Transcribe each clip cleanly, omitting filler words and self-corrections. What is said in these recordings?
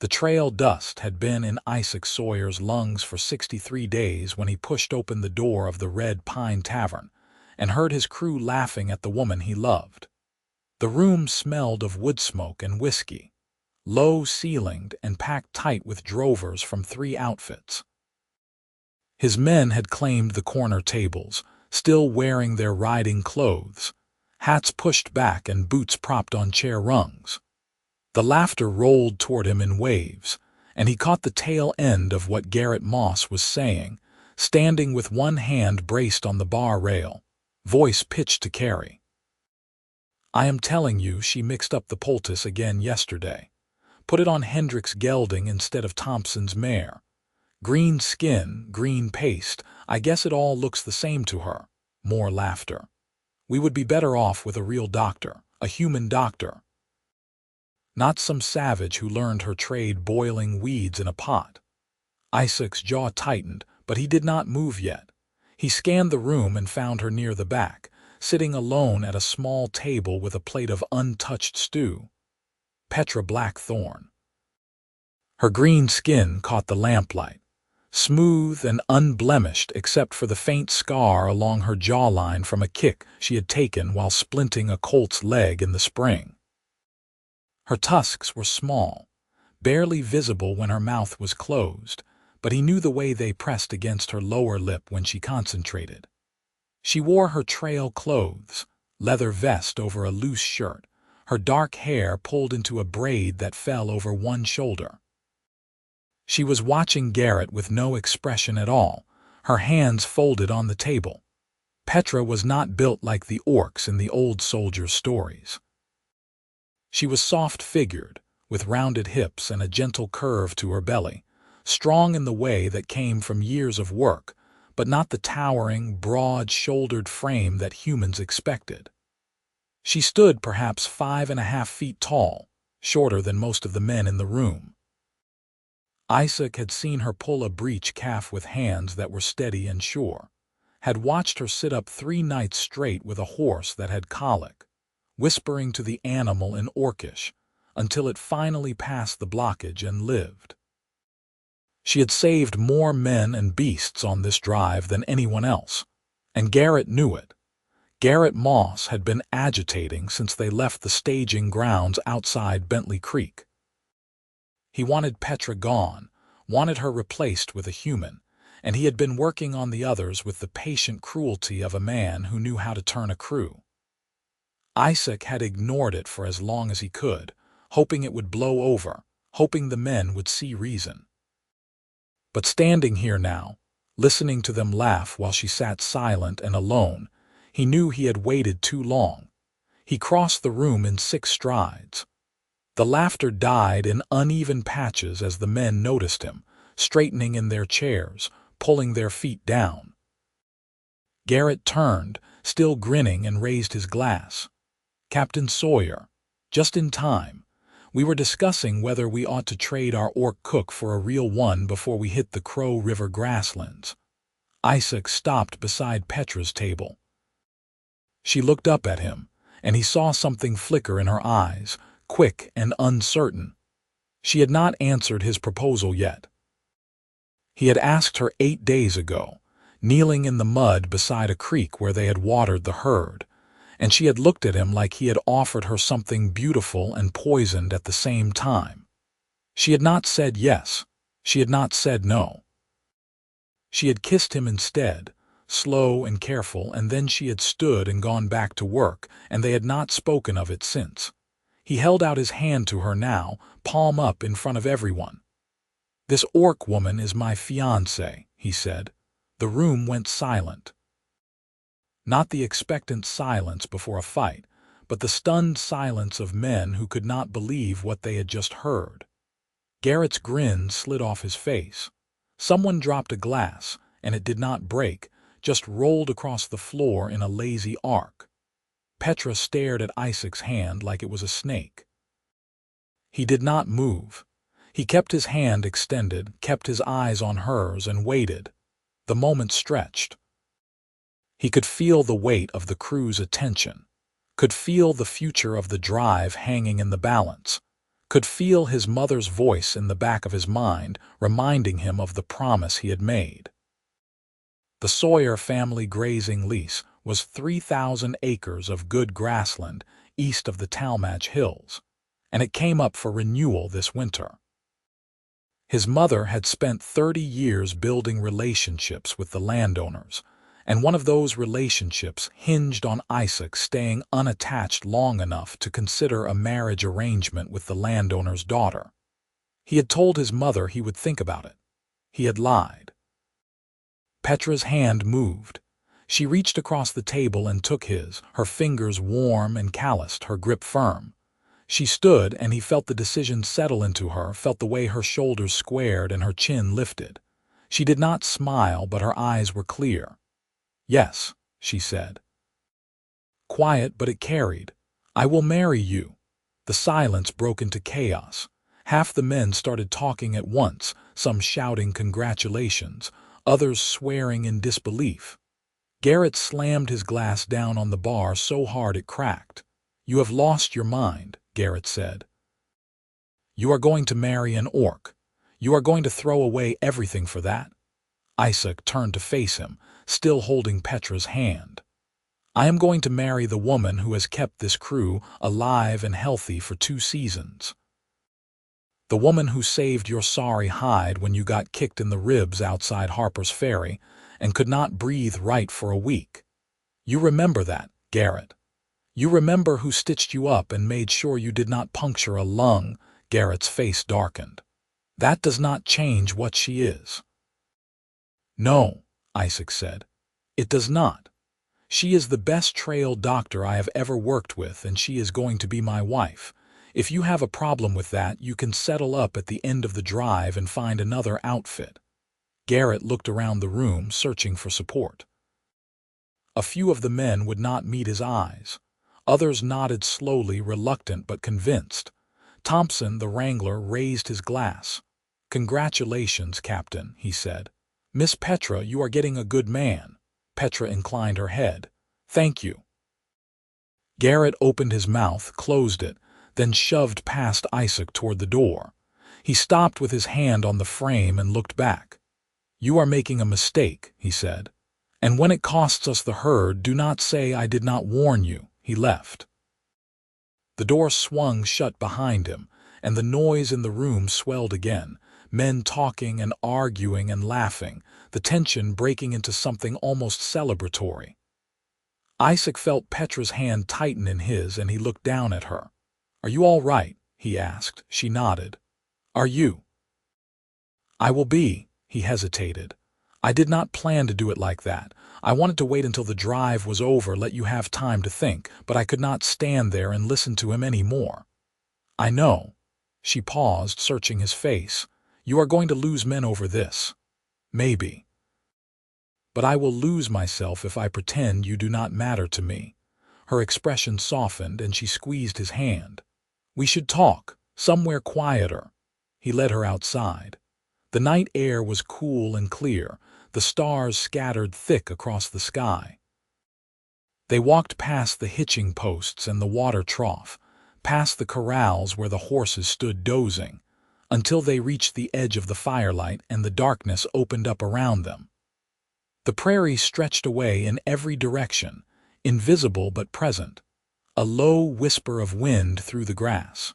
The trail dust had been in Isaac Sawyer's lungs for 63 days when he pushed open the door of the Red Pine Tavern and heard his crew laughing at the woman he loved. The room smelled of wood smoke and whiskey, low-ceilinged and packed tight with drovers from 3 outfits. His men had claimed the corner tables, still wearing their riding clothes, hats pushed back and boots propped on chair rungs. The laughter rolled toward him in waves, and he caught the tail end of what Garrett Moss was saying, standing with one hand braced on the bar rail, voice pitched to Carrie. "I am telling you, she mixed up the poultice again yesterday. Put it on Hendrick's gelding instead of Thompson's mare. Green skin, green paste, I guess it all looks the same to her." More laughter. "We would be better off with a real doctor, a human doctor. Not some savage who learned her trade boiling weeds in a pot." Isaac's jaw tightened, but he did not move yet. He scanned the room and found her near the back, sitting alone at a small table with a plate of untouched stew. Petra Blackthorne. Her green skin caught the lamplight, smooth and unblemished except for the faint scar along her jawline from a kick she had taken while splinting a colt's leg in the spring. Her tusks were small, barely visible when her mouth was closed, but he knew the way they pressed against her lower lip when she concentrated. She wore her trail clothes, leather vest over a loose shirt, her dark hair pulled into a braid that fell over one shoulder. She was watching Garrett with no expression at all, her hands folded on the table. Petra was not built like the orcs in the old soldier stories. She was soft-figured, with rounded hips and a gentle curve to her belly, strong in the way that came from years of work, but not the towering, broad-shouldered frame that humans expected. She stood perhaps 5.5 feet tall, shorter than most of the men in the room. Isaac had seen her pull a breech calf with hands that were steady and sure, had watched her sit up 3 nights straight with a horse that had colic, whispering to the animal in Orcish, until it finally passed the blockage and lived. She had saved more men and beasts on this drive than anyone else, and Garrett knew it. Garrett Moss had been agitating since they left the staging grounds outside Bentley Creek. He wanted Petra gone, wanted her replaced with a human, and he had been working on the others with the patient cruelty of a man who knew how to turn a crew. Isaac had ignored it for as long as he could, hoping it would blow over, hoping the men would see reason. But standing here now, listening to them laugh while she sat silent and alone, he knew he had waited too long. He crossed the room in 6 strides. The laughter died in uneven patches as the men noticed him, straightening in their chairs, pulling their feet down. Garrett turned, still grinning, and raised his glass. "Captain Sawyer, just in time. We were discussing whether we ought to trade our orc cook for a real one before we hit the Crow River grasslands." Isaac stopped beside Petra's table. She looked up at him, and he saw something flicker in her eyes, quick and uncertain. She had not answered his proposal yet. He had asked her 8 days ago, kneeling in the mud beside a creek where they had watered the herd, and she had looked at him like he had offered her something beautiful and poisoned at the same time. She had not said yes. She had not said no. She had kissed him instead, slow and careful, and then she had stood and gone back to work, and they had not spoken of it since. He held out his hand to her now, palm up in front of everyone. "This orc woman is my fiancée," he said. The room went silent. Not the expectant silence before a fight, but the stunned silence of men who could not believe what they had just heard. Garrett's grin slid off his face. Someone dropped a glass, and it did not break, just rolled across the floor in a lazy arc. Petra stared at Isaac's hand like it was a snake. He did not move. He kept his hand extended, kept his eyes on hers, and waited. The moment stretched. He could feel the weight of the crew's attention, could feel the future of the drive hanging in the balance, could feel his mother's voice in the back of his mind, reminding him of the promise he had made. The Sawyer family grazing lease was 3,000 acres of good grassland east of the Talmadge Hills, and it came up for renewal this winter. His mother had spent 30 years building relationships with the landowners, and one of those relationships hinged on Isaac staying unattached long enough to consider a marriage arrangement with the landowner's daughter. He had told his mother he would think about it. He had lied. Petra's hand moved. She reached across the table and took his, her fingers warm and calloused, her grip firm. She stood, and he felt the decision settle into her, felt the way her shoulders squared and her chin lifted. She did not smile, but her eyes were clear. "Yes," she said. Quiet, but it carried. "I will marry you." The silence broke into chaos. Half the men started talking at once, some shouting congratulations, others swearing in disbelief. Garrett slammed his glass down on the bar so hard it cracked. "You have lost your mind," Garrett said. "You are going to marry an orc. You are going to throw away everything for that?" Isaac turned to face him, still holding Petra's hand. "I am going to marry the woman who has kept this crew alive and healthy for 2 seasons. The woman who saved your sorry hide when you got kicked in the ribs outside Harper's Ferry and could not breathe right for a week. You remember that, Garrett. You remember who stitched you up and made sure you did not puncture a lung." Garrett's face darkened. "That does not change what she is." "No," Isaac said. "It does not. She is the best trail doctor I have ever worked with, and she is going to be my wife. If you have a problem with that, you can settle up at the end of the drive and find another outfit." Garrett looked around the room, searching for support. A few of the men would not meet his eyes. Others nodded slowly, reluctant but convinced. Thompson, the wrangler, raised his glass. "Congratulations, Captain," he said. "Miss Petra, you are getting a good man." Petra inclined her head. "Thank you." Garrett opened his mouth, closed it, then shoved past Isaac toward the door. He stopped with his hand on the frame and looked back. "You are making a mistake," he said. "And when it costs us the herd, do not say I did not warn you." He left. The door swung shut behind him, and the noise in the room swelled again, men talking and arguing and laughing, the tension breaking into something almost celebratory. Isaac felt Petra's hand tighten in his, and he looked down at her. "Are you all right?" he asked. She nodded. "Are you?" "I will be." He hesitated. "I did not plan to do it like that. I wanted to wait until the drive was over, let you have time to think, but I could not stand there and listen to him any more." "I know." She paused, searching his face. "You are going to lose men over this." "Maybe. But I will lose myself if I pretend you do not matter to me." Her expression softened, and she squeezed his hand. "We should talk, somewhere quieter." He led her outside. The night air was cool and clear, the stars scattered thick across the sky. They walked past the hitching posts and the water trough, past the corrals where the horses stood dozing, until they reached the edge of the firelight and the darkness opened up around them. The prairie stretched away in every direction, invisible but present, a low whisper of wind through the grass.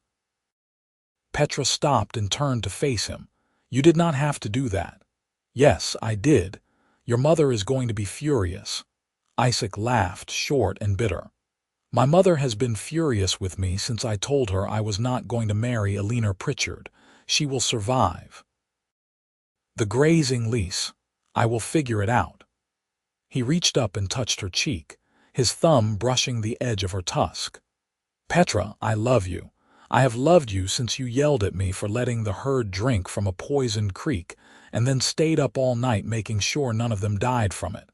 Petra stopped and turned to face him. "You did not have to do that." "Yes, I did. Your mother is going to be furious." Isaac laughed, short and bitter. "My mother has been furious with me since I told her I was not going to marry Alina Pritchard. She will survive. The grazing lease. I will figure it out." He reached up and touched her cheek, his thumb brushing the edge of her tusk. "Petra, I love you. I have loved you since you yelled at me for letting the herd drink from a poisoned creek and then stayed up all night making sure none of them died from it.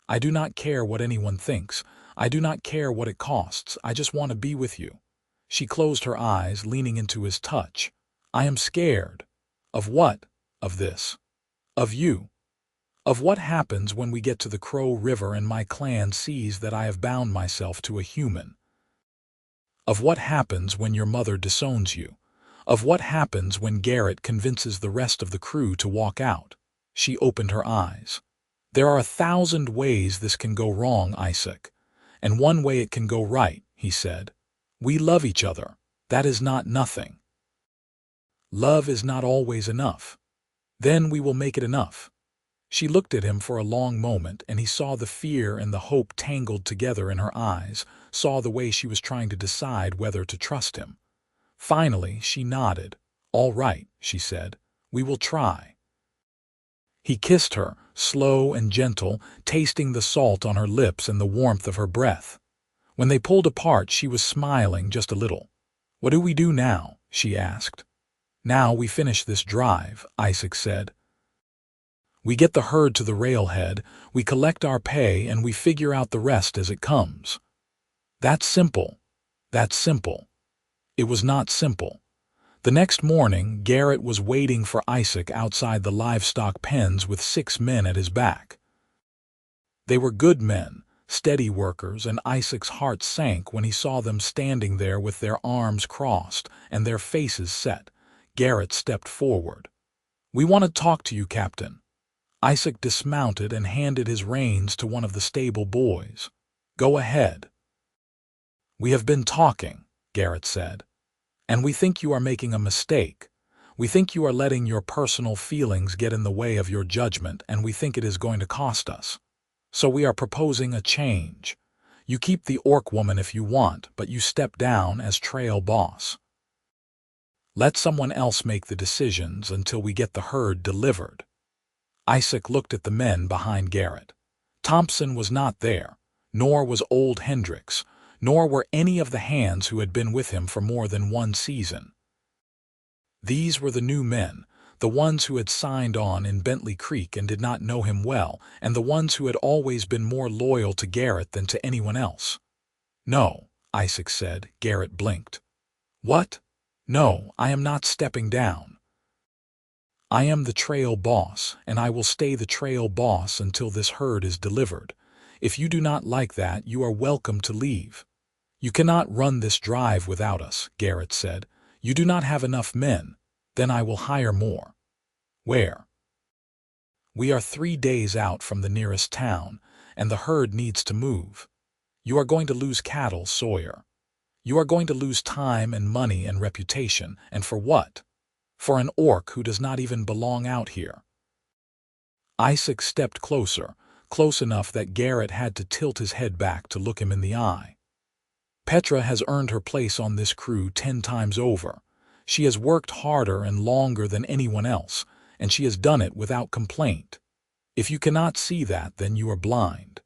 I do not care what anyone thinks. I do not care what it costs. I just want to be with you." She closed her eyes, leaning into his touch. "I am scared." "Of what?" "Of this. Of you. Of what happens when we get to the Crow River and my clan sees that I have bound myself to a human. of what happens when your mother disowns you, of what happens when Garrett convinces the rest of the crew to walk out. She opened her eyes. There are 1,000 ways this can go wrong, Isaac. And one way it can go right, he said. We love each other. That is not nothing. Love is not always enough. Then we will make it enough. She looked at him for a long moment, and he saw the fear and the hope tangled together in her eyes, saw the way she was trying to decide whether to trust him. Finally, she nodded. All right, she said. We will try. He kissed her, slow and gentle, tasting the salt on her lips and the warmth of her breath. When they pulled apart, she was smiling just a little. What do we do now? She asked. Now we finish this drive, Isaac said. We get the herd to the railhead, we collect our pay, and we figure out the rest as it comes. That's simple. That's simple. It was not simple. The next morning, Garrett was waiting for Isaac outside the livestock pens with 6 men at his back. They were good men, steady workers, and Isaac's heart sank when he saw them standing there with their arms crossed and their faces set. Garrett stepped forward. We want to talk to you, Captain. Isaac dismounted and handed his reins to one of the stable boys. Go ahead. We have been talking, Garrett said. And we think you are making a mistake. We think you are letting your personal feelings get in the way of your judgment, and we think it is going to cost us. So we are proposing a change. You keep the orc woman if you want, but you step down as trail boss. Let someone else make the decisions until we get the herd delivered. Isaac looked at the men behind Garrett. Thompson was not there, nor was old Hendricks, nor were any of the hands who had been with him for more than 1 season. These were the new men, the ones who had signed on in Bentley Creek and did not know him well, and the ones who had always been more loyal to Garrett than to anyone else. No, Isaac said. Garrett blinked. What? No, I am not stepping down. I am the trail boss, and I will stay the trail boss until this herd is delivered. If you do not like that, you are welcome to leave. You cannot run this drive without us, Garrett said. You do not have enough men. Then I will hire more. Where? We are 3 days out from the nearest town, and the herd needs to move. You are going to lose cattle, Sawyer. You are going to lose time and money and reputation, and for what? For an orc who does not even belong out here. Isaac stepped closer, close enough that Garrett had to tilt his head back to look him in the eye. Petra has earned her place on this crew 10 times over. She has worked harder and longer than anyone else, and she has done it without complaint. If you cannot see that, then you are blind.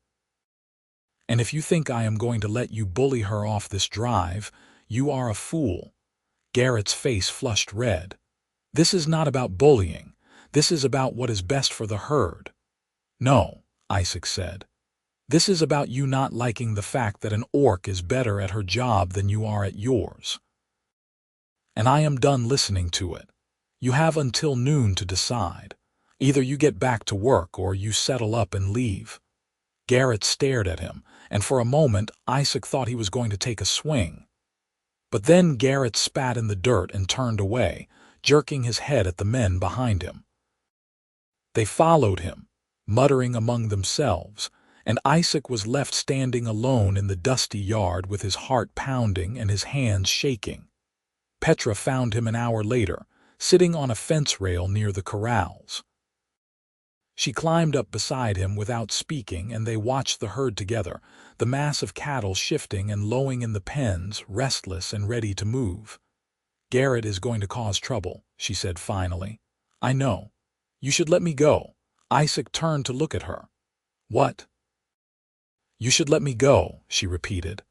And if you think I am going to let you bully her off this drive, you are a fool. Garrett's face flushed red. This is not about bullying. This is about what is best for the herd. No, Isaac said. This is about you not liking the fact that an orc is better at her job than you are at yours. And I am done listening to it. You have until noon to decide. Either you get back to work or you settle up and leave. Garrett stared at him, and for a moment Isaac thought he was going to take a swing. But then Garrett spat in the dirt and turned away, jerking his head at the men behind him. They followed him, muttering among themselves, and Isaac was left standing alone in the dusty yard with his heart pounding and his hands shaking. Petra found him an hour later, sitting on a fence rail near the corrals. She climbed up beside him without speaking, and they watched the herd together, the mass of cattle shifting and lowing in the pens, restless and ready to move. Garrett is going to cause trouble, she said finally. I know. You should let me go. Isaac turned to look at her. What? You should let me go, she repeated.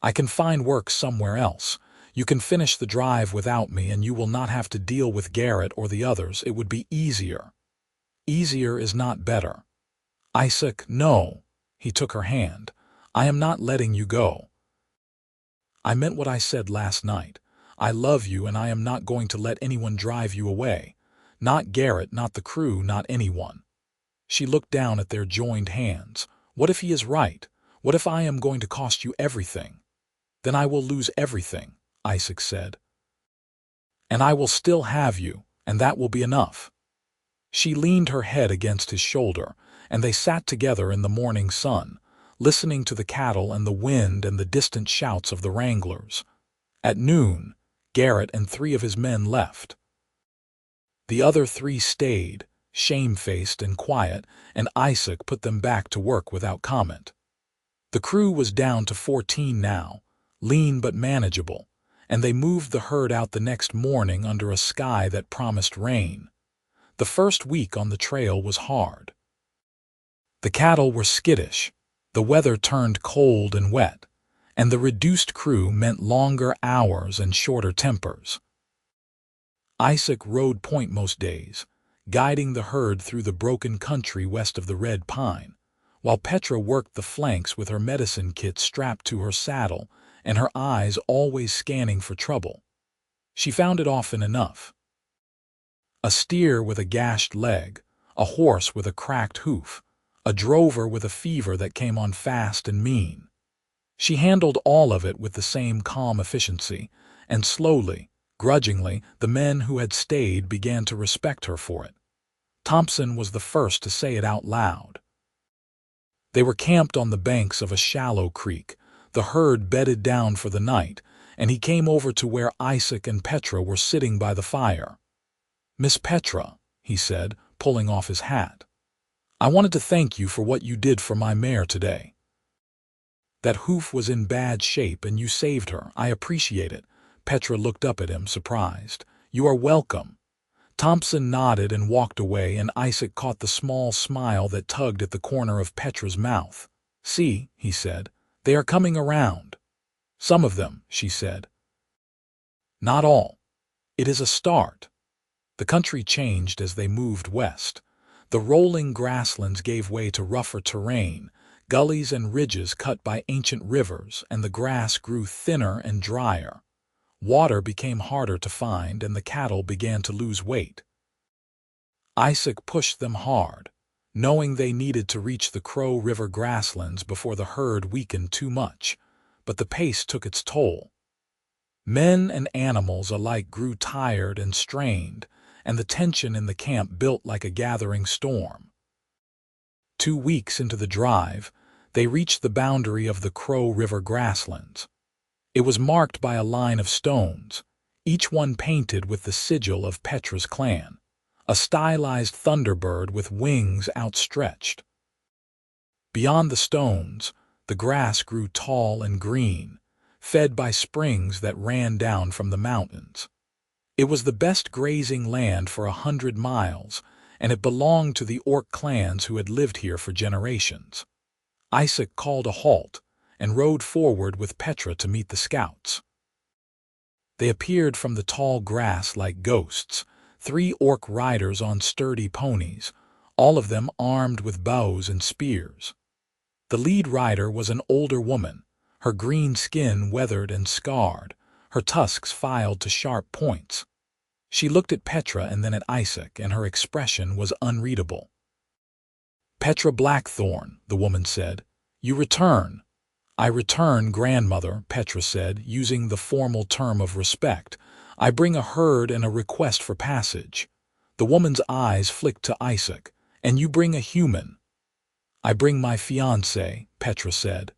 I can find work somewhere else. You can finish the drive without me, and you will not have to deal with Garrett or the others. It would be easier. Easier is not better. Isaac, no. He took her hand. I am not letting you go. I meant what I said last night. I love you, and I am not going to let anyone drive you away. Not Garrett, not the crew, not anyone. She looked down at their joined hands. What if he is right? What if I am going to cost you everything? Then I will lose everything, Isaac said. And I will still have you, and that will be enough. She leaned her head against his shoulder, and they sat together in the morning sun, listening to the cattle and the wind and the distant shouts of the wranglers. At noon, Garrett and 3 of his men left. The other 3 stayed, shamefaced and quiet, and Isaac put them back to work without comment. The crew was down to 14 now, lean but manageable, and they moved the herd out the next morning under a sky that promised rain. The first week on the trail was hard. The cattle were skittish, the weather turned cold and wet, and the reduced crew meant longer hours and shorter tempers. Isaac rode point most days, guiding the herd through the broken country west of the red pine, while Petra worked the flanks with her medicine kit strapped to her saddle and her eyes always scanning for trouble. She found it often enough. A steer with a gashed leg, a horse with a cracked hoof, a drover with a fever that came on fast and mean. She handled all of it with the same calm efficiency, and slowly, grudgingly, the men who had stayed began to respect her for it. Thompson was the first to say it out loud. They were camped on the banks of a shallow creek, the herd bedded down for the night, and he came over to where Isaac and Petra were sitting by the fire. "Miss Petra," he said, pulling off his hat, "I wanted to thank you for what you did for my mare today. That hoof was in bad shape and you saved her. I appreciate it." Petra looked up at him, surprised. "You are welcome." Thompson nodded and walked away, and Isaac caught the small smile that tugged at the corner of Petra's mouth. "See," he said, "they are coming around." "Some of them," she said. "Not all. It is a start." The country changed as they moved west. The rolling grasslands gave way to rougher terrain, gullies and ridges cut by ancient rivers, and the grass grew thinner and drier. Water became harder to find, and the cattle began to lose weight. Isaac pushed them hard, knowing they needed to reach the Crow River grasslands before the herd weakened too much, but the pace took its toll. Men and animals alike grew tired and strained, and the tension in the camp built like a gathering storm. 2 weeks into the drive, they reached the boundary of the Crow River grasslands. It was marked by a line of stones, each one painted with the sigil of Petra's clan, a stylized thunderbird with wings outstretched. Beyond the stones, the grass grew tall and green, fed by springs that ran down from the mountains. It was the best grazing land for 100 miles, and it belonged to the Orc clans who had lived here for generations. Isaac called a halt and rode forward with Petra to meet the scouts. They appeared from the tall grass like ghosts, 3 Orc riders on sturdy ponies, all of them armed with bows and spears. The lead rider was an older woman, her green skin weathered and scarred, her tusks filed to sharp points. She looked at Petra and then at Isaac, and her expression was unreadable. "Petra Blackthorne," the woman said. "You return." "I return, grandmother," Petra said, using the formal term of respect. "I bring a herd and a request for passage." The woman's eyes flicked to Isaac. "And you bring a human." "I bring my fiancée," Petra said.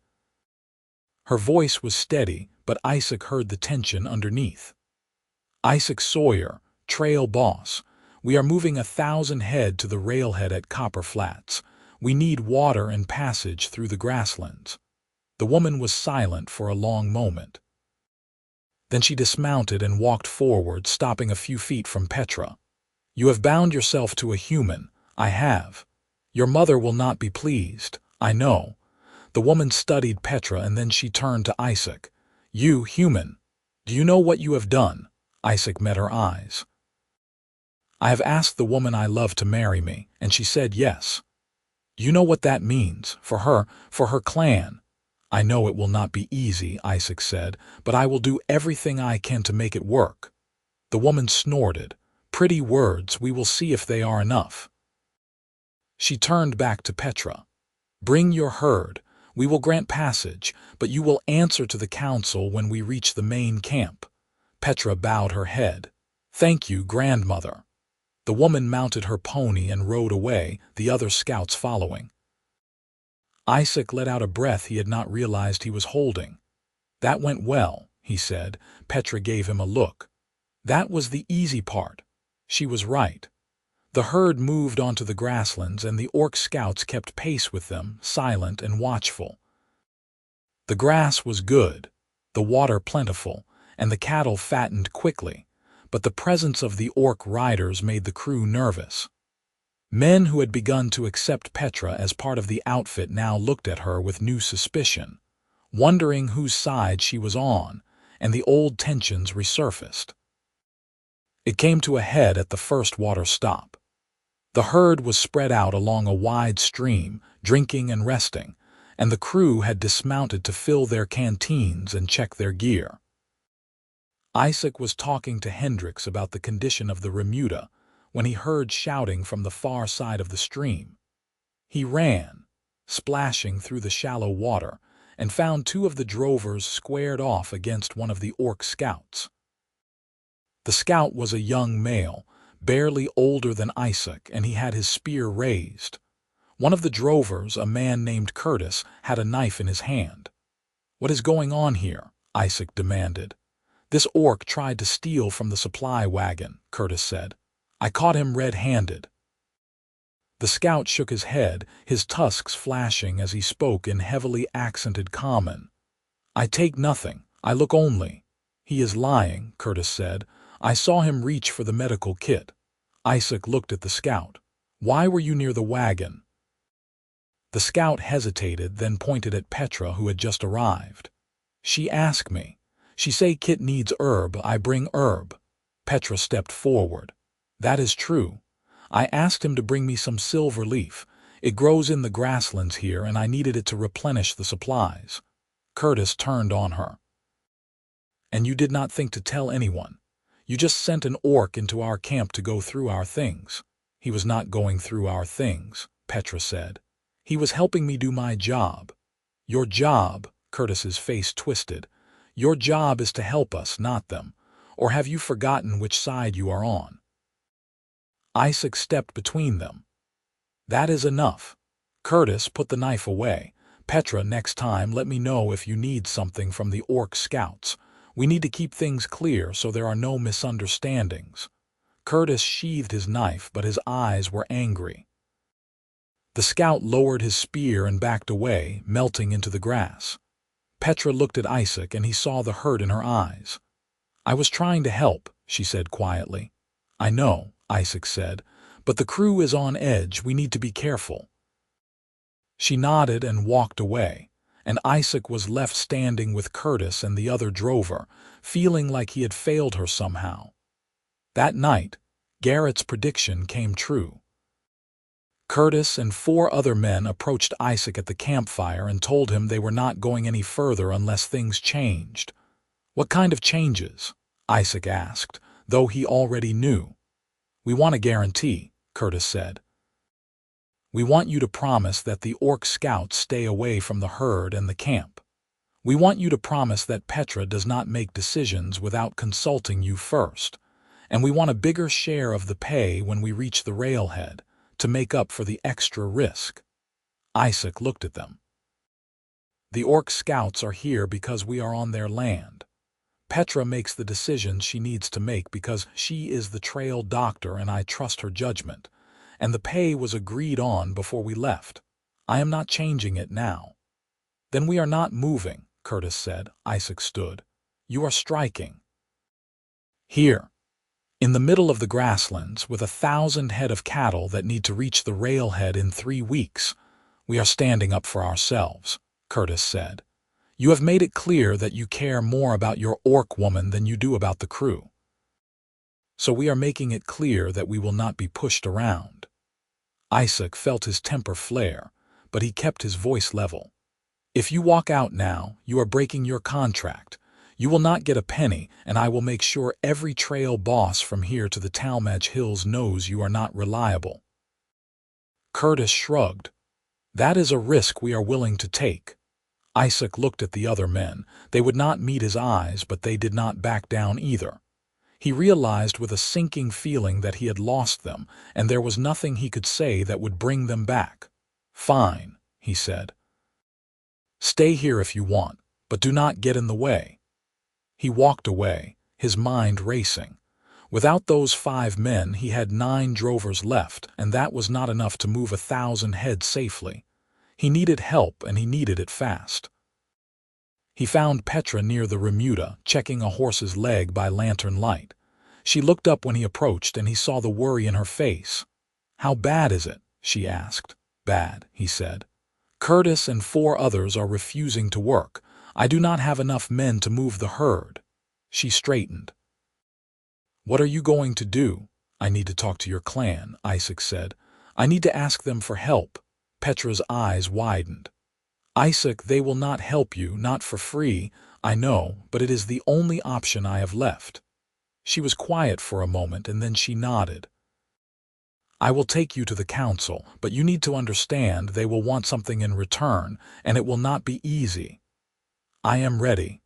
Her voice was steady, but Isaac heard the tension underneath. "Isaac Sawyer, trail boss. We are moving 1,000 head to the railhead at Copper Flats. We need water and passage through the grasslands." The woman was silent for a long moment. Then she dismounted and walked forward, stopping a few feet from Petra. "You have bound yourself to a human." "I have." "Your mother will not be pleased." "I know." The woman studied Petra, and then she turned to Isaac. "You, human, do you know what you have done?" Isaac met her eyes. "I have asked the woman I love to marry me, and she said yes. Do you know what that means, for her clan?" "I know it will not be easy," Isaac said, "but I will do everything I can to make it work." The woman snorted. "Pretty words, we will see if they are enough." She turned back to Petra. "Bring your herd. We will grant passage, but you will answer to the council when we reach the main camp." Petra bowed her head. "Thank you, grandmother." The woman mounted her pony and rode away, the other scouts following. Isaac let out a breath he had not realized he was holding. "That went well," he said. Petra gave him a look. "That was the easy part." She was right. The herd moved onto the grasslands, and the orc scouts kept pace with them, silent and watchful. The grass was good, the water plentiful, and the cattle fattened quickly, but the presence of the orc riders made the crew nervous. Men who had begun to accept Petra as part of the outfit now looked at her with new suspicion, wondering whose side she was on, and the old tensions resurfaced. It came to a head at the first water stop. The herd was spread out along a wide stream, drinking and resting, and the crew had dismounted to fill their canteens and check their gear. Isaac was talking to Hendricks about the condition of the remuda when he heard shouting from the far side of the stream. He ran, splashing through the shallow water, and found two of the drovers squared off against one of the orc scouts. The scout was a young male, barely older than Isaac, and he had his spear raised. One of the drovers, a man named Curtis, had a knife in his hand. "What is going on here?" Isaac demanded. "This orc tried to steal from the supply wagon," Curtis said. "I caught him red-handed." The scout shook his head, his tusks flashing as he spoke in heavily accented Common. "I take nothing, I look only." "He is lying," Curtis said. "I saw him reach for the medical kit." Isaac looked at the scout. "Why were you near the wagon?" The scout hesitated, then pointed at Petra, who had just arrived. "She asked me. She say kit needs herb, I bring herb." Petra stepped forward. "That is true. I asked him to bring me some silver leaf. It grows in the grasslands here, and I needed it to replenish the supplies." Curtis turned on her. "And you did not think to tell anyone? You just sent an orc into our camp to go through our things." "He was not going through our things," Petra said. "He was helping me do my job." "Your job?" Curtis's face twisted. "Your job is to help us, not them. Or have you forgotten which side you are on?" Isaac stepped between them. "That is enough." Curtis put the knife away. "Petra, next time let me know if you need something from the orc scouts. We need to keep things clear so there are no misunderstandings." Curtis sheathed his knife, but his eyes were angry. The scout lowered his spear and backed away, melting into the grass. Petra looked at Isaac, and he saw the hurt in her eyes. "I was trying to help," she said quietly. "I know," Isaac said, "but the crew is on edge. We need to be careful." She nodded and walked away, and Isaac was left standing with Curtis and the other drover, feeling like he had failed her somehow. That night, Garrett's prediction came true. Curtis and 4 other men approached Isaac at the campfire and told him they were not going any further unless things changed. "What kind of changes?" Isaac asked, though he already knew. "We want a guarantee," Curtis said. "We want you to promise that the orc scouts stay away from the herd and the camp. We want you to promise that Petra does not make decisions without consulting you first. And we want a bigger share of the pay when we reach the railhead, to make up for the extra risk." Isaac looked at them. "The orc scouts are here because we are on their land. Petra makes the decisions she needs to make because she is the trail doctor and I trust her judgment. And the pay was agreed on before we left. I am not changing it now." "Then we are not moving," Curtis said. Isaac stood. "You are striking." "Here. In the middle of the grasslands, with 1,000 head of cattle that need to reach the railhead in 3 weeks, we are standing up for ourselves," Curtis said. "You have made it clear that you care more about your orc woman than you do about the crew. So we are making it clear that we will not be pushed around." Isaac felt his temper flare, but he kept his voice level. "If you walk out now, you are breaking your contract. You will not get a penny, and I will make sure every trail boss from here to the Talmadge Hills knows you are not reliable." Curtis shrugged. "That is a risk we are willing to take." Isaac looked at the other men. They would not meet his eyes, but they did not back down either. He realized with a sinking feeling that he had lost them, and there was nothing he could say that would bring them back. "Fine," he said. "Stay here if you want, but do not get in the way." He walked away, his mind racing. Without those 5 men, he had 9 drovers left, and that was not enough to move 1,000 head safely. He needed help, and he needed it fast. He found Petra near the remuda, checking a horse's leg by lantern light. She looked up when he approached, and he saw the worry in her face. "How bad is it?" she asked. "Bad," he said. "Curtis and 4 others are refusing to work. I do not have enough men to move the herd." She straightened. "What are you going to do?" "I need to talk to your clan," Isaac said. "I need to ask them for help." Petra's eyes widened. "Isaac, they will not help you, not for free, I know, but it is the only option I have left." She was quiet for a moment, and then she nodded. "I will take you to the council, but you need to understand they will want something in return, and it will not be easy." "I am ready."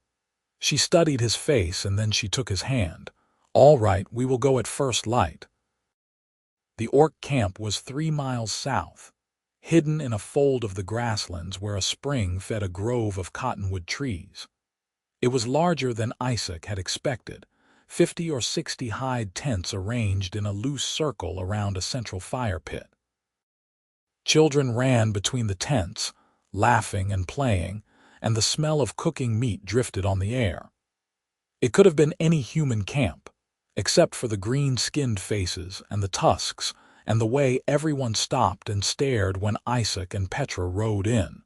She studied his face, and then she took his hand. "All right, we will go at first light." The orc camp was 3 miles south, hidden in a fold of the grasslands where a spring fed a grove of cottonwood trees. It was larger than Isaac had expected, 50 or 60 hide tents arranged in a loose circle around a central fire pit. Children ran between the tents, laughing and playing, and the smell of cooking meat drifted on the air. It could have been any human camp, except for the green-skinned faces and the tusks, and the way everyone stopped and stared when Isaac and Petra rode in.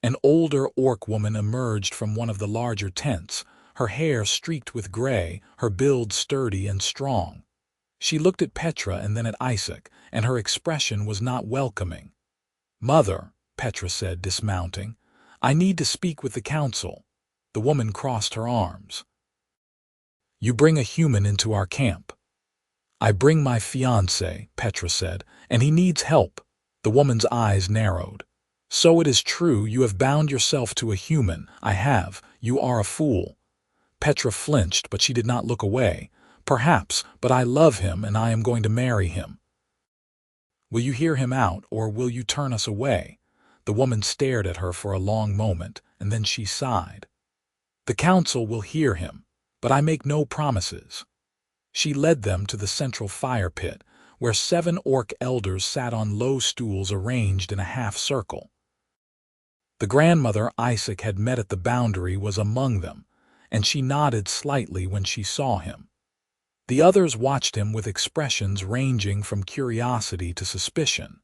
An older orc woman emerged from one of the larger tents, her hair streaked with gray, her build sturdy and strong. She looked at Petra and then at Isaac, and her expression was not welcoming. "Mother," Petra said, dismounting, "I need to speak with the council." The woman crossed her arms. "You bring a human into our camp." "I bring my fiancé," Petra said, "and he needs help." The woman's eyes narrowed. "So it is true, you have bound yourself to a human." "I have. You are a fool." Petra flinched, but she did not look away. "Perhaps, but I love him and I am going to marry him." "Will you hear him out, or will you turn us away?" The woman stared at her for a long moment, and then she sighed. "The council will hear him, but I make no promises." She led them to the central fire pit, where 7 orc elders sat on low stools arranged in a half-circle. The grandmother Isaac had met at the boundary was among them, and she nodded slightly when she saw him. The others watched him with expressions ranging from curiosity to suspicion.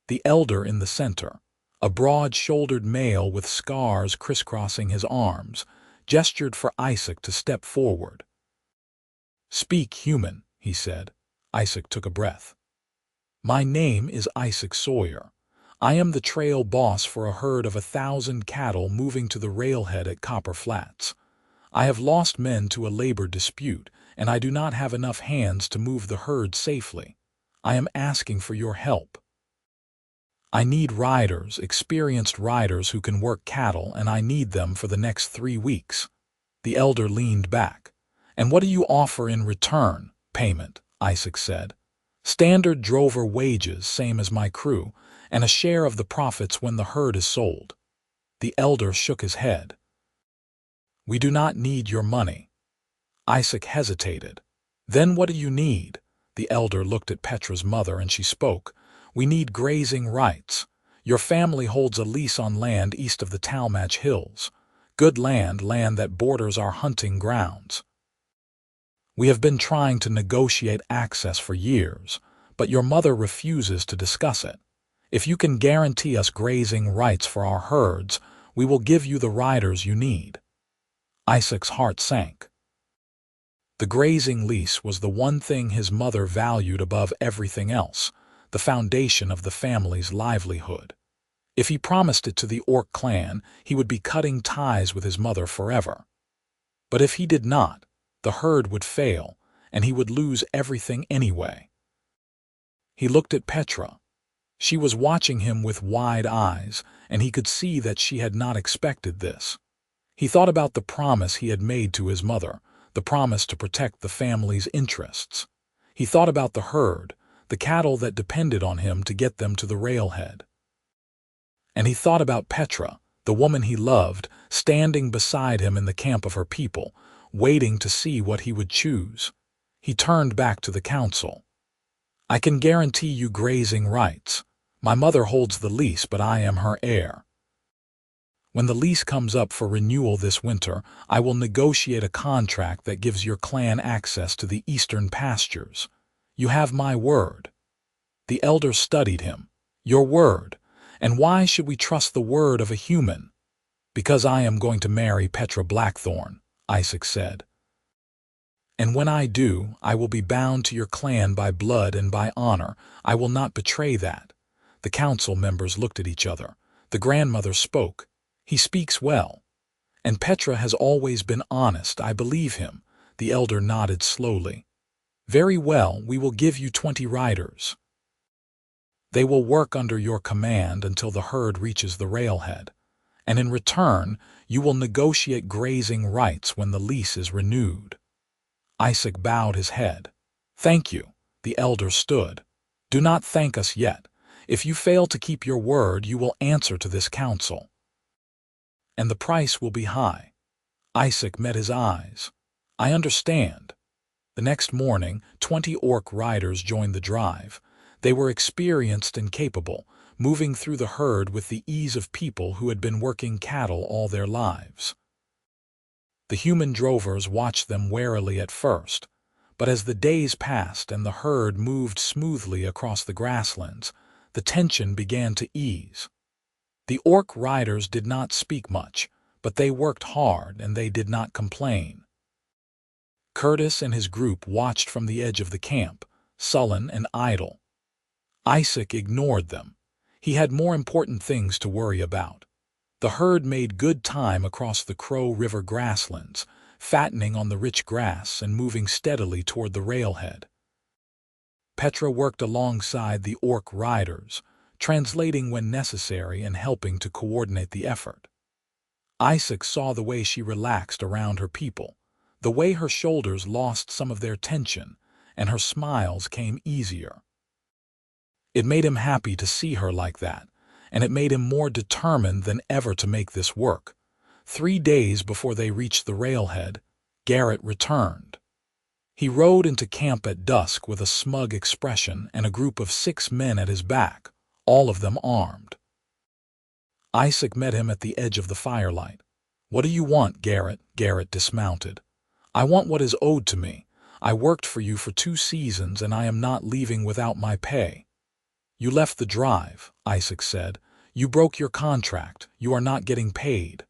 The elder in the center, a broad-shouldered male with scars crisscrossing his arms, gestured for Isaac to step forward. "Speak, human," he said. Isaac took a breath. "My name is Isaac Sawyer. I am the trail boss for a herd of 1,000 cattle moving to the railhead at Copper Flats. I have lost men to a labor dispute, and I do not have enough hands to move the herd safely. I am asking for your help. I need riders, experienced riders who can work cattle, and I need them for the next 3 weeks." The elder leaned back. "And what do you offer in return?" "Payment," Isaac said. "Standard drover wages, same as my crew, and a share of the profits when the herd is sold." The elder shook his head. "We do not need your money." Isaac hesitated. "Then what do you need?" The elder looked at Petra's mother and she spoke. "We need grazing rights. Your family holds a lease on land east of the Talmadge Hills. Good land that borders our hunting grounds. We have been trying to negotiate access for years, but your mother refuses to discuss it. If you can guarantee us grazing rights for our herds, we will give you the riders you need." Isaac's heart sank. The grazing lease was the one thing his mother valued above everything else, the foundation of the family's livelihood. If he promised it to the orc clan, he would be cutting ties with his mother forever. But if he did not, the herd would fail, and he would lose everything anyway. He looked at Petra. She was watching him with wide eyes, and he could see that she had not expected this. He thought about the promise he had made to his mother, the promise to protect the family's interests. He thought about the herd, the cattle that depended on him to get them to the railhead. And he thought about Petra, the woman he loved, standing beside him in the camp of her people, waiting to see what he would choose. He turned back to the council. "I can guarantee you grazing rights. My mother holds the lease, but I am her heir. When the lease comes up for renewal this winter, I will negotiate a contract that gives your clan access to the eastern pastures. You have my word." The elder studied him. "Your word? And why should we trust the word of a human?" "Because I am going to marry Petra Blackthorne," Isaac said. "And when I do, I will be bound to your clan by blood and by honor. I will not betray that." The council members looked at each other. The grandmother spoke. "He speaks well. And Petra has always been honest, I believe him." The elder nodded slowly. "Very well, we will give you 20 riders. They will work under your command until the herd reaches the railhead. And in return, you will negotiate grazing rights when the lease is renewed." Isaac bowed his head. "Thank you." The elder stood. "Do not thank us yet. If you fail to keep your word, you will answer to this council. And the price will be high." Isaac met his eyes. "I understand." The next morning, 20 orc riders joined the drive. They were experienced and capable, moving through the herd with the ease of people who had been working cattle all their lives. The human drovers watched them warily at first, but as the days passed and the herd moved smoothly across the grasslands, the tension began to ease. The orc riders did not speak much, but they worked hard and they did not complain. Curtis and his group watched from the edge of the camp, sullen and idle. Isaac ignored them. He had more important things to worry about. The herd made good time across the Crow River grasslands, fattening on the rich grass and moving steadily toward the railhead. Petra worked alongside the orc riders, translating when necessary and helping to coordinate the effort. Isaac saw the way she relaxed around her people, the way her shoulders lost some of their tension, and her smiles came easier. It made him happy to see her like that, and it made him more determined than ever to make this work. 3 days before they reached the railhead, Garrett returned. He rode into camp at dusk with a smug expression and a group of 6 men at his back, all of them armed. Isaac met him at the edge of the firelight. "What do you want, Garrett?" Garrett dismounted. "I want what is owed to me. I worked for you for 2 seasons and I am not leaving without my pay." "You left the drive," Isaac said. "You broke your contract. You are not getting paid."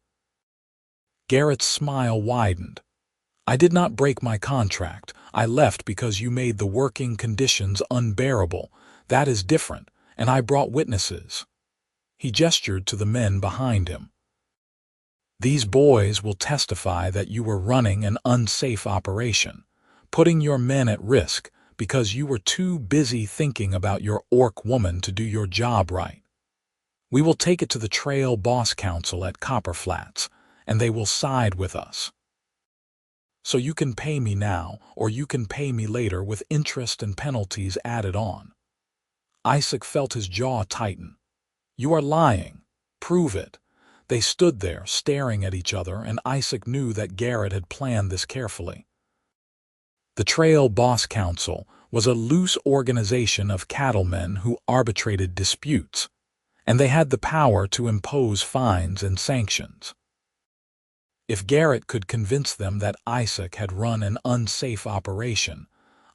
Garrett's smile widened. "I did not break my contract. I left because you made the working conditions unbearable. That is different, and I brought witnesses." He gestured to the men behind him. "These boys will testify that you were running an unsafe operation, putting your men at risk because you were too busy thinking about your orc woman to do your job right. We will take it to the Trail Boss Council at Copper Flats, and they will side with us. So you can pay me now, or you can pay me later with interest and penalties added on." Isaac felt his jaw tighten. "You are lying. Prove it." They stood there, staring at each other, and Isaac knew that Garrett had planned this carefully. The Trail Boss Council was a loose organization of cattlemen who arbitrated disputes, and they had the power to impose fines and sanctions. If Garrett could convince them that Isaac had run an unsafe operation,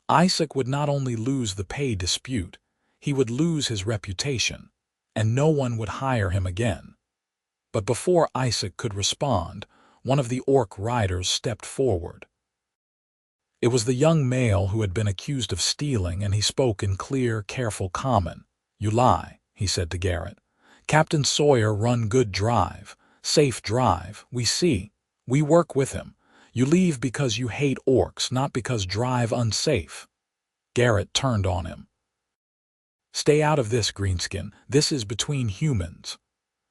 Isaac would not only lose the pay dispute, he would lose his reputation, and no one would hire him again. But before Isaac could respond, one of the orc riders stepped forward. It was the young male who had been accused of stealing, and he spoke in clear, careful common. "You lie," he said to Garrett. "Captain Sawyer run good drive, safe drive, we see. We work with him. You leave because you hate orcs, not because drive unsafe." Garrett turned on him. Stay out of this, Greenskin. This is between humans.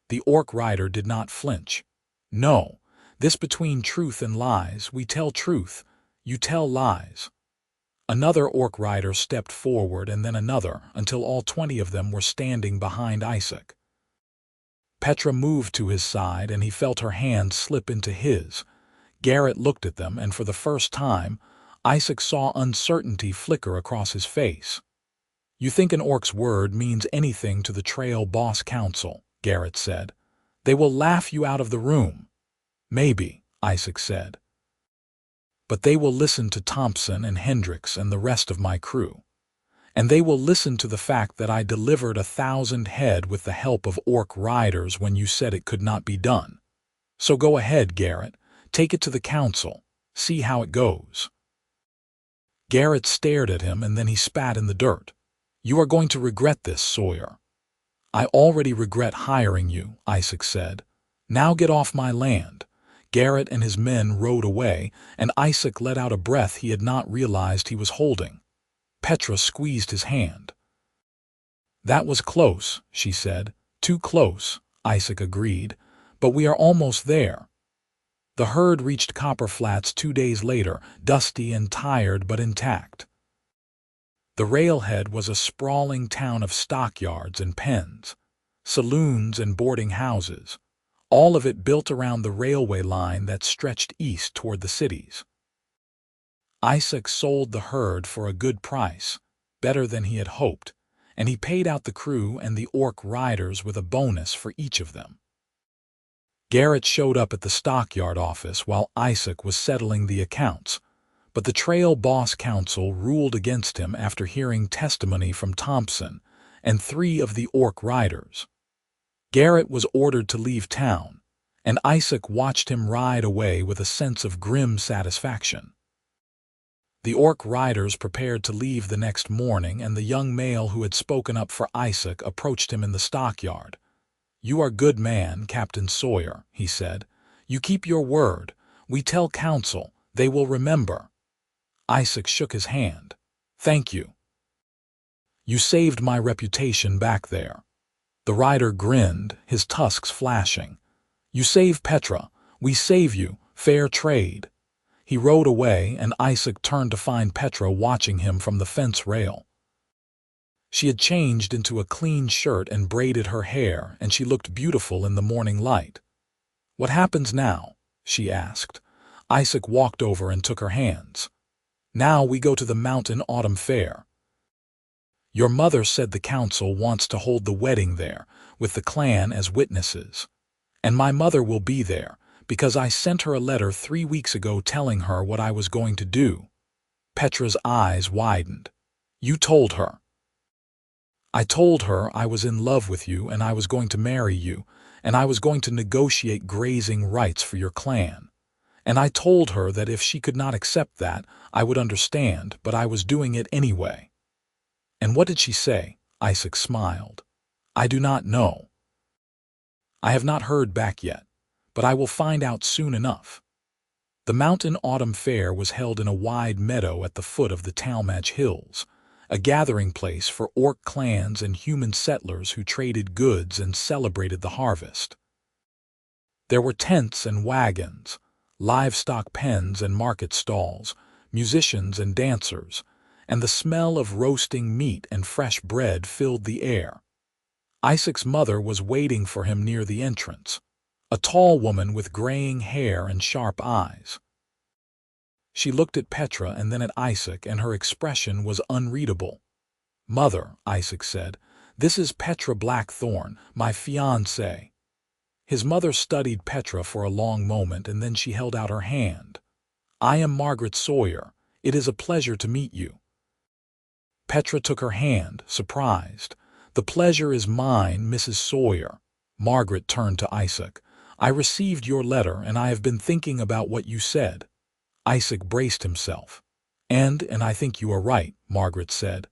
The orc rider did not flinch. No, this between truth and lies. We tell truth. You tell lies. Another orc rider stepped forward and then another, until all 20 of them were standing behind Isaac. Petra moved to his side and he felt her hand slip into his. Garrett looked at them, and for the first time, Isaac saw uncertainty flicker across his face. You think an orc's word means anything to the Trail Boss Council, Garrett said. They will laugh you out of the room. Maybe, Isaac said. But they will listen to Thompson and Hendricks and the rest of my crew. And they will listen to the fact that I delivered 1,000 head with the help of orc riders when you said it could not be done. So go ahead, Garrett. Take it to the council. See how it goes. Garrett stared at him and then he spat in the dirt. You are going to regret this, Sawyer. I already regret hiring you, Isaac said. Now get off my land. Garrett and his men rode away, and Isaac let out a breath he had not realized he was holding. Petra squeezed his hand. That was close, she said. Too close, Isaac agreed. But we are almost there. The herd reached Copper Flats 2 days later, dusty and tired but intact. The railhead was a sprawling town of stockyards and pens, saloons and boarding houses, all of it built around the railway line that stretched east toward the cities. Isaac sold the herd for a good price, better than he had hoped, and he paid out the crew and the orc riders with a bonus for each of them. Garrett showed up at the stockyard office while Isaac was settling the accounts, but the Trail Boss Council ruled against him after hearing testimony from Thompson and 3 of the orc riders. Garrett was ordered to leave town, and Isaac watched him ride away with a sense of grim satisfaction. The orc riders prepared to leave the next morning, and the young male who had spoken up for Isaac approached him in the stockyard. You are good man, Captain Sawyer, he said. You keep your word. We tell council. They will remember. Isaac shook his hand. Thank you. You saved my reputation back there. The rider grinned, his tusks flashing. You save Petra. We save you. Fair trade. He rode away, and Isaac turned to find Petra watching him from the fence rail. She had changed into a clean shirt and braided her hair, and she looked beautiful in the morning light. What happens now? She asked. Isaac walked over and took her hands. Now we go to the Mountain Autumn Fair. Your mother said the council wants to hold the wedding there, with the clan as witnesses. And my mother will be there, because I sent her a letter 3 weeks ago telling her what I was going to do. Petra's eyes widened. You told her. I told her I was in love with you and I was going to marry you, and I was going to negotiate grazing rights for your clan. And I told her that if she could not accept that, I would understand, but I was doing it anyway. And what did she say? Isaac smiled. I do not know. I have not heard back yet, but I will find out soon enough. The Mountain Autumn Fair was held in a wide meadow at the foot of the Talmadge Hills, a gathering place for orc clans and human settlers who traded goods and celebrated the harvest. There were tents and wagons, livestock pens and market stalls, musicians and dancers, and the smell of roasting meat and fresh bread filled the air. Isaac's mother was waiting for him near the entrance, a tall woman with graying hair and sharp eyes. She looked at Petra and then at Isaac, and her expression was unreadable. Mother, Isaac said, this is Petra Blackthorne, my fiancée. His mother studied Petra for a long moment, and then she held out her hand. I am Margaret Sawyer. It is a pleasure to meet you. Petra took her hand, surprised. The pleasure is mine, Mrs. Sawyer. Margaret turned to Isaac. I received your letter, and I have been thinking about what you said. Isaac braced himself. And I think you are right, Margaret said.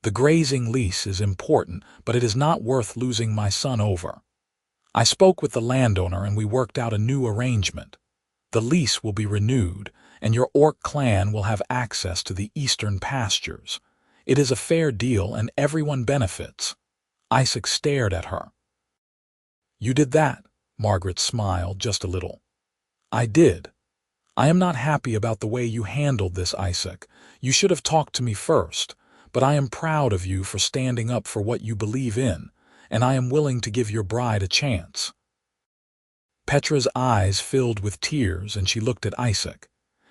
The grazing lease is important, but it is not worth losing my son over. I spoke with the landowner and we worked out a new arrangement. The lease will be renewed, and your orc clan will have access to the eastern pastures. It is a fair deal and everyone benefits." Isaac stared at her. "You did that?" Margaret smiled just a little. "I did. I am not happy about the way you handled this, Isaac. You should have talked to me first, but I am proud of you for standing up for what you believe in, and I am willing to give your bride a chance." Petra's eyes filled with tears and she looked at Isaac.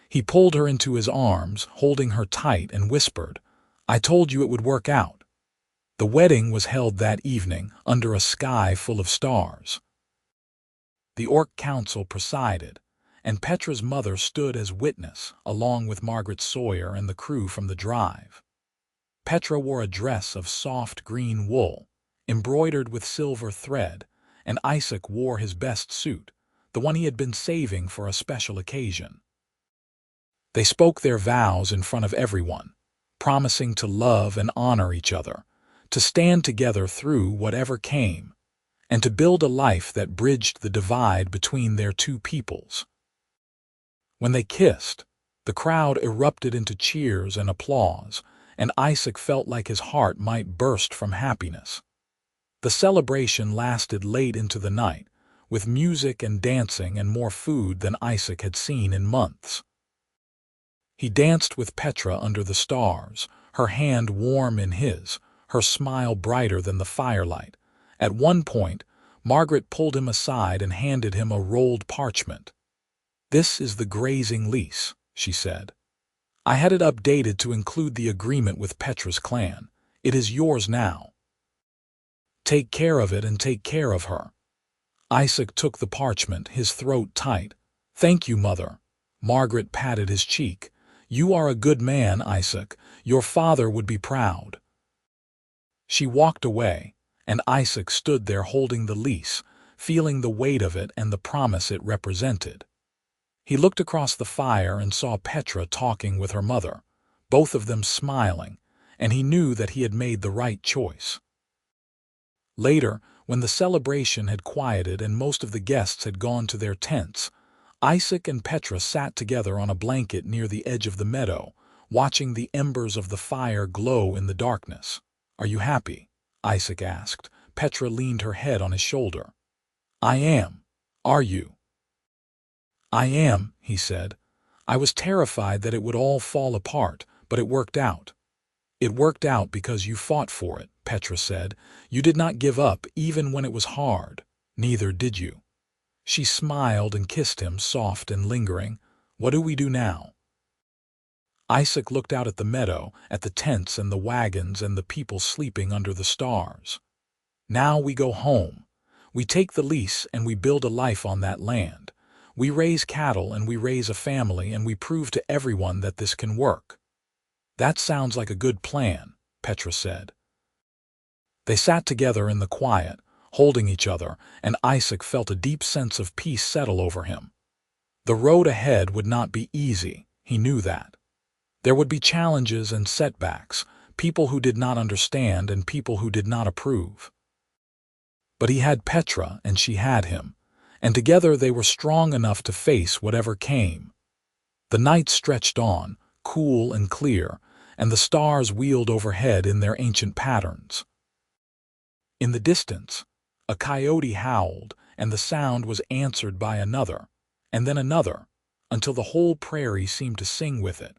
He pulled her into his arms, holding her tight, and whispered, "I told you it would work out." The wedding was held that evening under a sky full of stars. The Orc Council presided, and Petra's mother stood as witness, along with Margaret Sawyer and the crew from the drive. Petra wore a dress of soft green wool, embroidered with silver thread, and Isaac wore his best suit, the one he had been saving for a special occasion. They spoke their vows in front of everyone, promising to love and honor each other, to stand together through whatever came, and to build a life that bridged the divide between their two peoples. When they kissed, the crowd erupted into cheers and applause, and Isaac felt like his heart might burst from happiness. The celebration lasted late into the night, with music and dancing and more food than Isaac had seen in months. He danced with Petra under the stars, her hand warm in his, her smile brighter than the firelight. At one point, Margaret pulled him aside and handed him a rolled parchment. "This is the grazing lease," she said. "I had it updated to include the agreement with Petra's clan. It is yours now. Take care of it and take care of her." Isaac took the parchment, his throat tight. "Thank you, Mother." Margaret patted his cheek. "You are a good man, Isaac. Your father would be proud." She walked away, and Isaac stood there holding the lease, feeling the weight of it and the promise it represented. He looked across the fire and saw Petra talking with her mother, both of them smiling, and he knew that he had made the right choice. Later, when the celebration had quieted and most of the guests had gone to their tents, Isaac and Petra sat together on a blanket near the edge of the meadow, watching the embers of the fire glow in the darkness. "Are you happy?" Isaac asked. Petra leaned her head on his shoulder. "I am. Are you?" "I am," he said. "I was terrified that it would all fall apart, but it worked out." "It worked out because you fought for it," Petra said. "You did not give up even when it was hard. Neither did you." She smiled and kissed him, soft and lingering. "What do we do now?" Isaac looked out at the meadow, at the tents and the wagons and the people sleeping under the stars. "Now we go home. We take the lease and we build a life on that land. We raise cattle and we raise a family and we prove to everyone that this can work." "That sounds like a good plan," Petra said. They sat together in the quiet, holding each other, and Isaac felt a deep sense of peace settle over him. The road ahead would not be easy, he knew that. There would be challenges and setbacks, people who did not understand and people who did not approve. But he had Petra and she had him, and together they were strong enough to face whatever came. The night stretched on, cool and clear, and the stars wheeled overhead in their ancient patterns. In the distance, a coyote howled, and the sound was answered by another, and then another, until the whole prairie seemed to sing with it.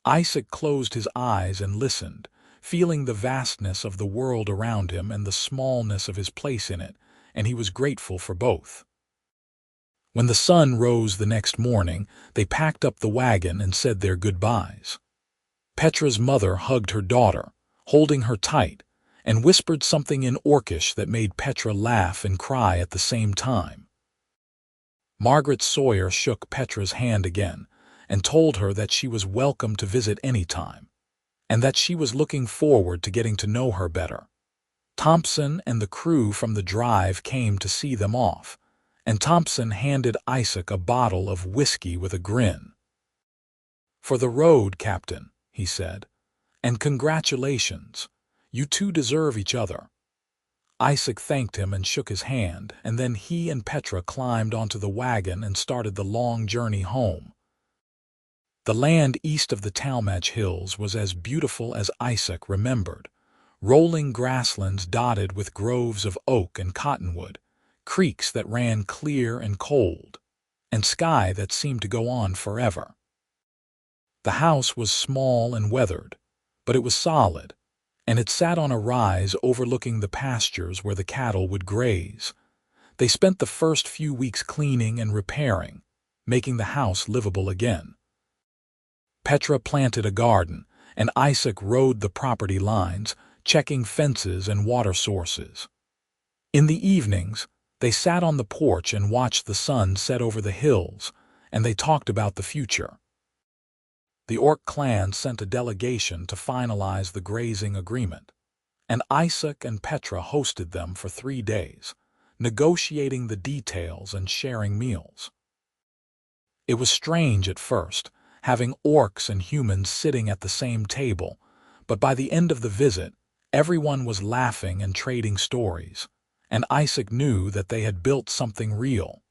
Isaac closed his eyes and listened, feeling the vastness of the world around him and the smallness of his place in it, and he was grateful for both. When the sun rose the next morning, they packed up the wagon and said their goodbyes. Petra's mother hugged her daughter, holding her tight, and whispered something in Orcish that made Petra laugh and cry at the same time. Margaret Sawyer shook Petra's hand again and told her that she was welcome to visit any time, and that she was looking forward to getting to know her better. Thompson and the crew from the drive came to see them off, and Thompson handed Isaac a bottle of whiskey with a grin. "For the road, Captain," he said, "and congratulations. You two deserve each other." Isaac thanked him and shook his hand, and then he and Petra climbed onto the wagon and started the long journey home. The land east of the Talmadge Hills was as beautiful as Isaac remembered. Rolling grasslands dotted with groves of oak and cottonwood, creeks that ran clear and cold, and sky that seemed to go on forever. The house was small and weathered, but it was solid, and it sat on a rise overlooking the pastures where the cattle would graze. They spent the first few weeks cleaning and repairing, making the house livable again. Petra planted a garden, and Isaac rode the property lines, checking fences and water sources. In the evenings, they sat on the porch and watched the sun set over the hills, and they talked about the future. The Orc clan sent a delegation to finalize the grazing agreement, and Isaac and Petra hosted them for 3 days, negotiating the details and sharing meals. It was strange at first, having orcs and humans sitting at the same table, but by the end of the visit, everyone was laughing and trading stories, and Isaac knew that they had built something real.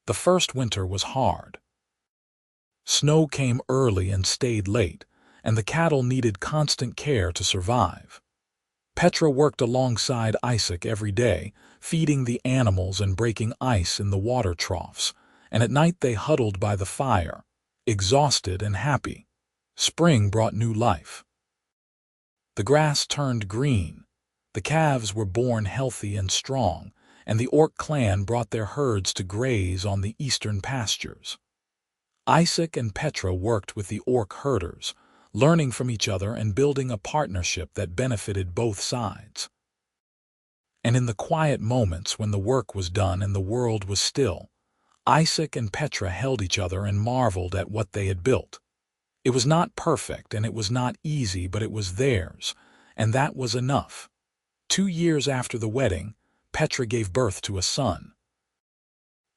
The first winter was hard. Snow came early and stayed late, and the cattle needed constant care to survive. Petra worked alongside Isaac every day, feeding the animals and breaking ice in the water troughs, and at night they huddled by the fire, exhausted and happy. Spring brought new life. The grass turned green, the calves were born healthy and strong, and the Orc clan brought their herds to graze on the eastern pastures. Isaac and Petra worked with the Orc herders, learning from each other and building a partnership that benefited both sides. And in the quiet moments when the work was done and the world was still, Isaac and Petra held each other and marveled at what they had built. It was not perfect and it was not easy, but it was theirs, and that was enough. 2 years after the wedding, Petra gave birth to a son.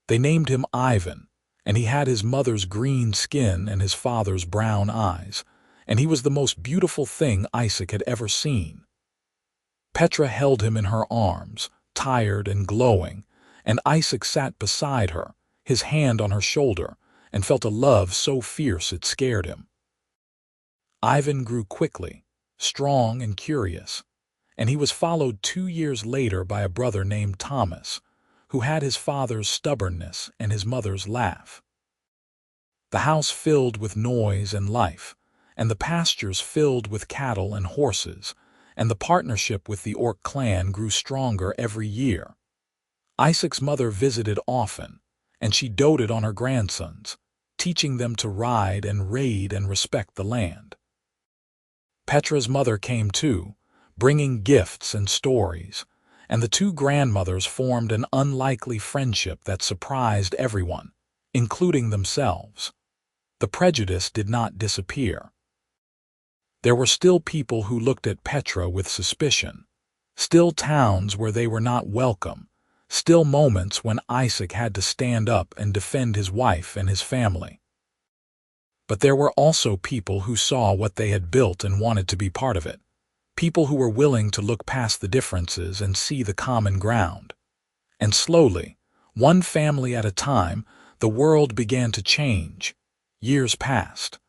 They named him Ivan, and he had his mother's green skin and his father's brown eyes, and he was the most beautiful thing Isaac had ever seen. Petra held him in her arms, tired and glowing, and Isaac sat beside her, his hand on her shoulder, and felt a love so fierce it scared him. Ivan grew quickly, strong and curious, and he was followed 2 years later by a brother named Thomas, who had his father's stubbornness and his mother's laugh. The house filled with noise and life, and the pastures filled with cattle and horses, and the partnership with the Orc clan grew stronger every year. Isaac's mother visited often, and she doted on her grandsons, teaching them to ride and raid and respect the land. Petra's mother came too, bringing gifts and stories, and the two grandmothers formed an unlikely friendship that surprised everyone, including themselves. The prejudice did not disappear. There were still people who looked at Petra with suspicion, still towns where they were not welcome, still moments when Isaac had to stand up and defend his wife and his family. But there were also people who saw what they had built and wanted to be part of it, people who were willing to look past the differences and see the common ground. And slowly, one family at a time, the world began to change. Years passed.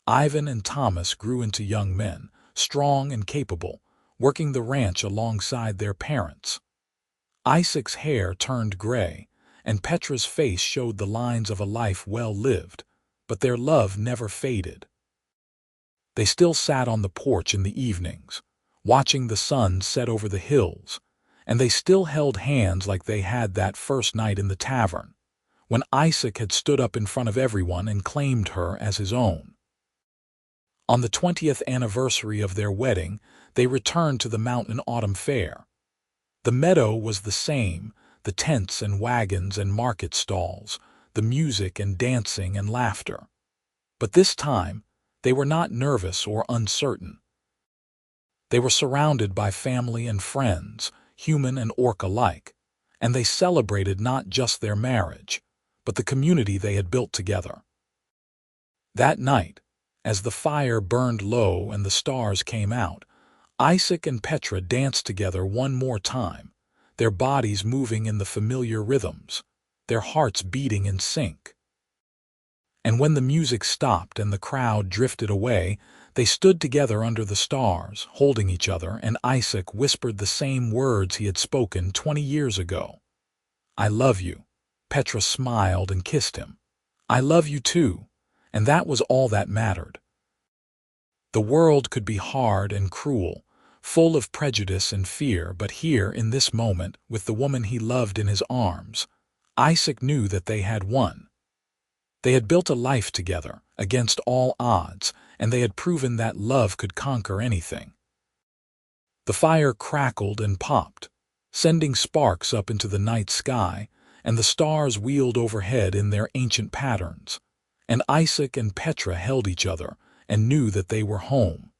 Ivan and Thomas grew into young men, strong and capable, working the ranch alongside their parents. Isaac's hair turned gray, and Petra's face showed the lines of a life well lived, but their love never faded. They still sat on the porch in the evenings, watching the sun set over the hills, and they still held hands like they had that first night in the tavern, when Isaac had stood up in front of everyone and claimed her as his own. On the 20th anniversary of their wedding, they returned to the mountain autumn fair. The meadow was the same, the tents and wagons and market stalls, the music and dancing and laughter. But this time, they were not nervous or uncertain. They were surrounded by family and friends, human and orc alike, and they celebrated not just their marriage, but the community they had built together. That night, as the fire burned low and the stars came out, Isaac and Petra danced together one more time, their bodies moving in the familiar rhythms, their hearts beating in sync. and when the music stopped and the crowd drifted away, they stood together under the stars, holding each other, and Isaac whispered the same words he had spoken 20 years ago. "I love you." Petra smiled and kissed him. "I love you too," and that was all that mattered. The world could be hard and cruel, full of prejudice and fear, but here, in this moment, with the woman he loved in his arms, Isaac knew that they had won. They had built a life together, against all odds, and they had proven that love could conquer anything. The fire crackled and popped, sending sparks up into the night sky, and the stars wheeled overhead in their ancient patterns. And Isaac and Petra held each other and knew that they were home,